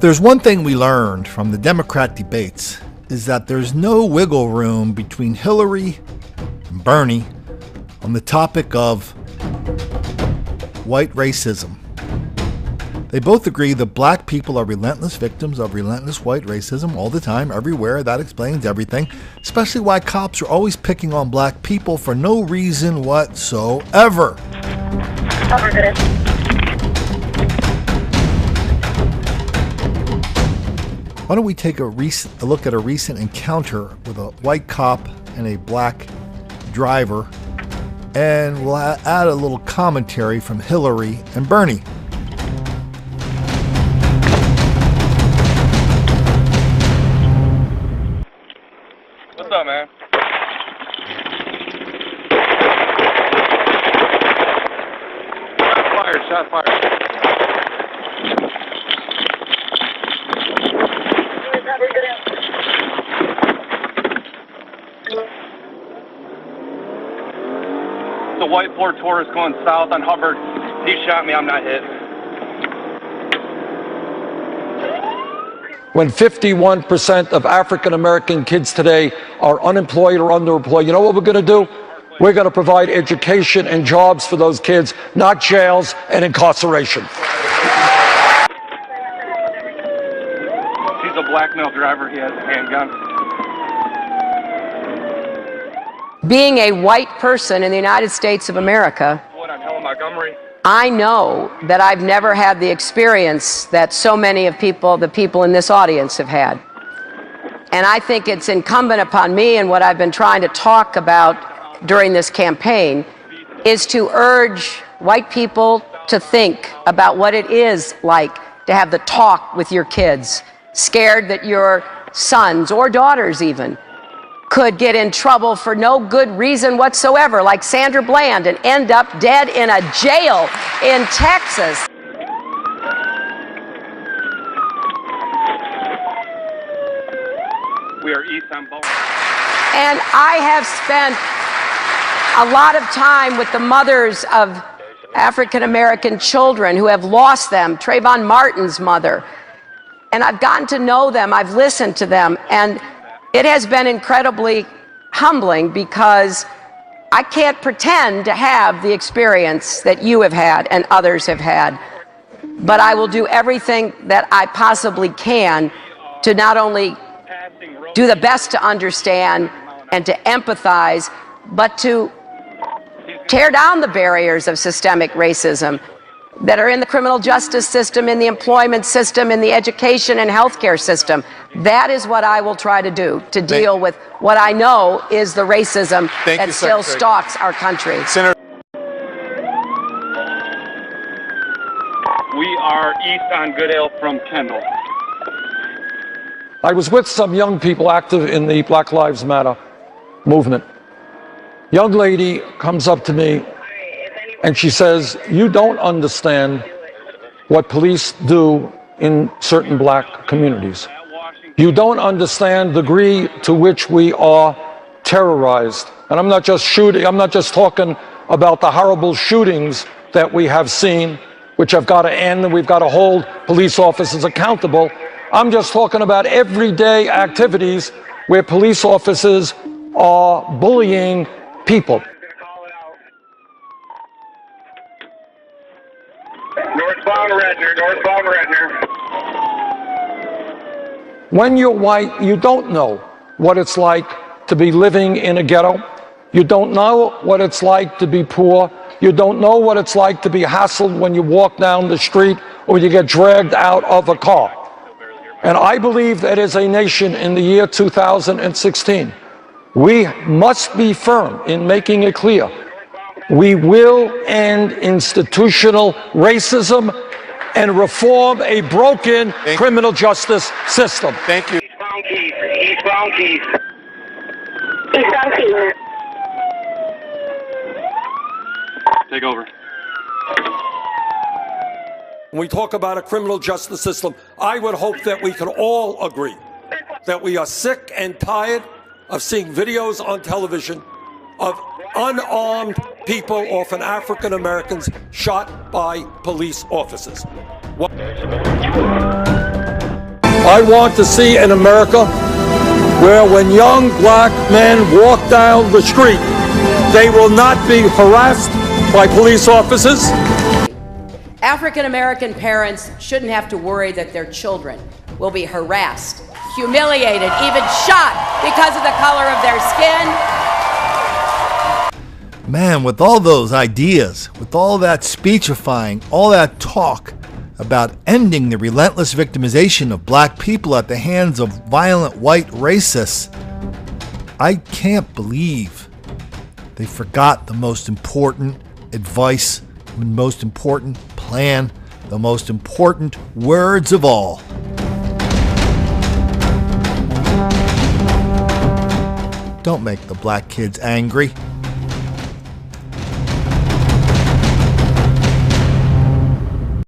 there's one thing we learned from the Democrat debates is that there's no wiggle room between Hillary and Bernie on the topic of white racism. They both agree that black people are relentless victims of relentless white racism all the time, everywhere. That explains everything, especially why cops are always picking on black people for no reason whatsoever. Why don't we take a look at a recent encounter with a white cop and a black driver, and we'll add a little commentary from Hilary and Bernie. What's up, man? Shot fired. The white Ford Taurus going south on Hubbard. He shot me. I'm not hit. When 51% of African American kids today are unemployed or underemployed, you know what we're going to do? We're going to provide education and jobs for those kids, not jails and incarceration. He's a black male driver. He has a handgun. Being a white person in the United States of America, What, I'm Helen Montgomery. I know that I've never had the experience that so many of the people in this audience have had. And I think it's incumbent upon me, and what I've been trying to talk about during this campaign, is to urge white people to think about what it is like to have the talk with your kids, scared that your sons or daughters even could get in trouble for no good reason whatsoever, like Sandra Bland, and end up dead in a jail in Texas. We are east on Bowman. And I have spent a lot of time with the mothers of African American children who have lost them, Trayvon Martin's mother. And I've gotten to know them, I've listened to them, and it has been incredibly humbling because I can't pretend to have the experience that you have had and others have had. But I will do everything that I possibly can to not only do the best to understand and to empathize, but to tear down the barriers of systemic racism that are in the criminal justice system, in the employment system, in the education and healthcare system. That is what I will try to do, to deal with what I know is the racism that still stalks our country. Senator. We are east on Goodale from Kendall. I was with some young people active in the Black Lives Matter movement. Young lady comes up to me and she says, "You don't understand what police do in certain black communities. You don't understand the degree to which we are terrorized." And I'm not just talking about the horrible shootings that we have seen, which have got to end, and we've got to hold police officers accountable. I'm just talking about everyday activities where police officers are bullying people. Northbound Redner. When you're white, you don't know what it's like to be living in a ghetto. You don't know what it's like to be poor. You don't know what it's like to be hassled when you walk down the street or you get dragged out of a car. And I believe that as a nation in the year 2016, we must be firm in making it clear. We will end institutional racism and reform a broken criminal justice system. Thank you. Eastbound Keith. Take over. When we talk about a criminal justice system, I would hope that we can all agree that we are sick and tired of seeing videos on television of unarmed people, often African Americans, shot by police officers. I want to see an America where when young black men walk down the street, they will not be harassed by police officers. African American parents shouldn't have to worry that their children will be harassed, humiliated, even shot because of the color of their skin. Man, with all those ideas, with all that speechifying, all that talk about ending the relentless victimization of black people at the hands of violent white racists, I can't believe they forgot the most important advice, the most important plan, the most important words of all. Don't make the black kids angry.